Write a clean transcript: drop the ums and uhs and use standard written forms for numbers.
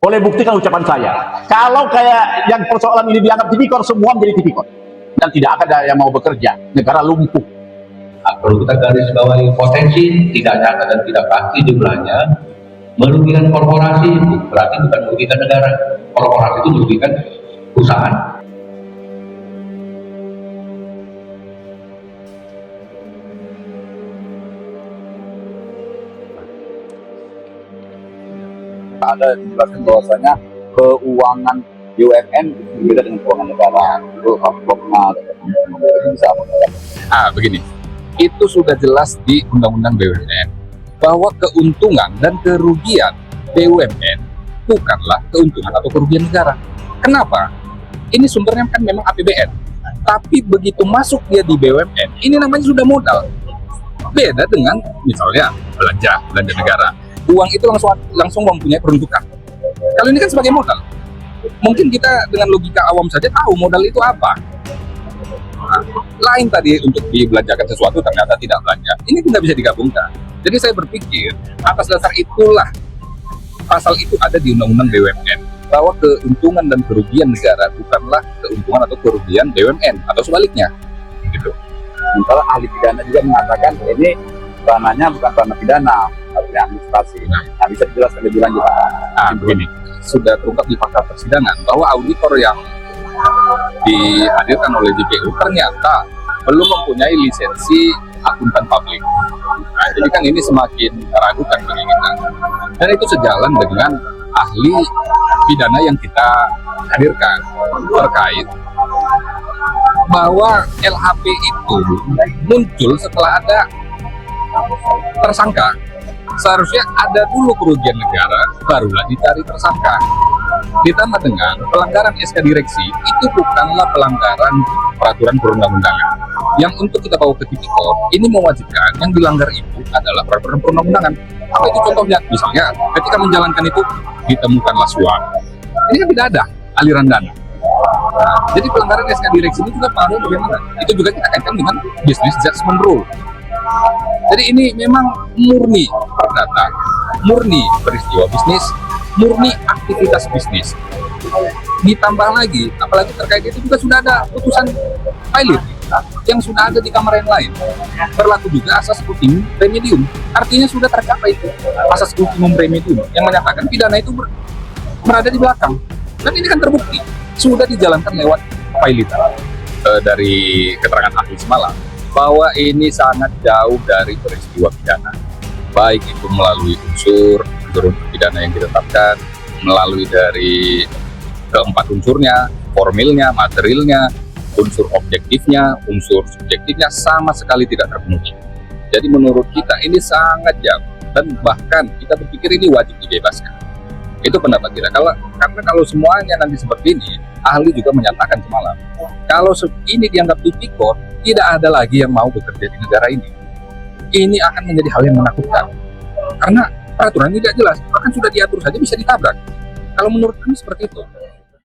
Boleh buktikan ucapan saya. Kalau kayak yang persoalan ini dianggap tipikor, semua menjadi tipikor. Dan tidak ada yang mau bekerja. Negara lumpuh. Nah, perlu kita garis bawahi potensi tidak nyata dan tidak pasti jumlahnya merugikan korporasi, berarti bukan merugikan negara. Korporasi itu merugikan perusahaan. Ada dijelaskan bahwasanya keuangan BUMN berbeda dengan keuangan negara. Itu faktornya bisa Begini, itu sudah jelas di Undang-Undang BUMN bahwa keuntungan dan kerugian BUMN bukanlah keuntungan atau kerugian negara. Kenapa? Ini sumbernya kan memang APBN, tapi begitu masuk dia di BUMN, ini namanya sudah modal. Beda dengan misalnya belanja negara. Uang itu langsung mempunyai peruntukan. Kalau ini kan sebagai modal. Mungkin kita dengan logika awam saja tahu modal itu apa. Nah, lain tadi untuk dibelanjakan sesuatu ternyata tidak belanja. Ini tidak bisa digabungkan. Jadi saya berpikir atas dasar itulah pasal itu ada di Undang-Undang BUMN bahwa keuntungan dan kerugian negara bukanlah keuntungan atau kerugian BUMN atau sebaliknya. Gitu. Sementara ahli pidana juga mengatakan ini ranahnya bukan ranah pidana, tapi administrasi. Nah, bisa dijelaskan lebih lanjut? Begini, sudah terungkap di fakta persidangan bahwa auditor yang dihadirkan oleh JPU ternyata belum mempunyai lisensi akuntan publik. Nah, jadi kan ini semakin meragukan bagi kita. Dan itu sejalan dengan ahli pidana yang kita hadirkan terkait bahwa LHP itu muncul setelah ada tersangka. Seharusnya ada dulu kerugian negara, barulah dicari tersangka. Ditambah dengan pelanggaran SK direksi itu bukanlah pelanggaran peraturan perundang-undangan. Yang untuk kita bawa ke tipikor, ini mewajibkan yang dilanggar itu adalah peraturan perundang-undangan. Apa itu contohnya? Misalnya ketika menjalankan itu ditemukanlah suap. Ini kan tidak ada aliran dana. Nah, jadi pelanggaran SK direksi ini juga pengaruh bagaimana? Itu juga kita kaitkan dengan business judgment rule. Jadi ini memang murni perdata, murni peristiwa bisnis, murni aktivitas bisnis. Ditambah lagi, apalagi terkait itu juga sudah ada putusan pilot yang sudah ada di kamar yang lain. Berlaku juga asas ultimum remedium. Artinya sudah tercapai itu asas ultimum remedium yang menyatakan pidana itu berada di belakang. Dan ini kan terbukti sudah dijalankan lewat pilot. Dari keterangan ahli semalam bahwa ini sangat jauh dari peristiwa pidana, baik itu melalui unsur pidana yang ditetapkan, melalui dari keempat unsurnya, formilnya, materialnya, unsur objektifnya, unsur subjektifnya sama sekali tidak terpenuhi. Jadi menurut kita ini sangat jauh dan bahkan kita berpikir ini wajib dibebaskan. Itu pendapat kita. Karena kalau semuanya nanti seperti ini, ahli juga menyatakan semalam, kalau ini dianggap tipikor, tidak ada lagi yang mau bekerja di negara ini. Ini akan menjadi hal yang menakutkan. Karena peraturan ini tidak jelas, bahkan sudah diatur saja bisa ditabrak. Kalau menurut kami seperti itu.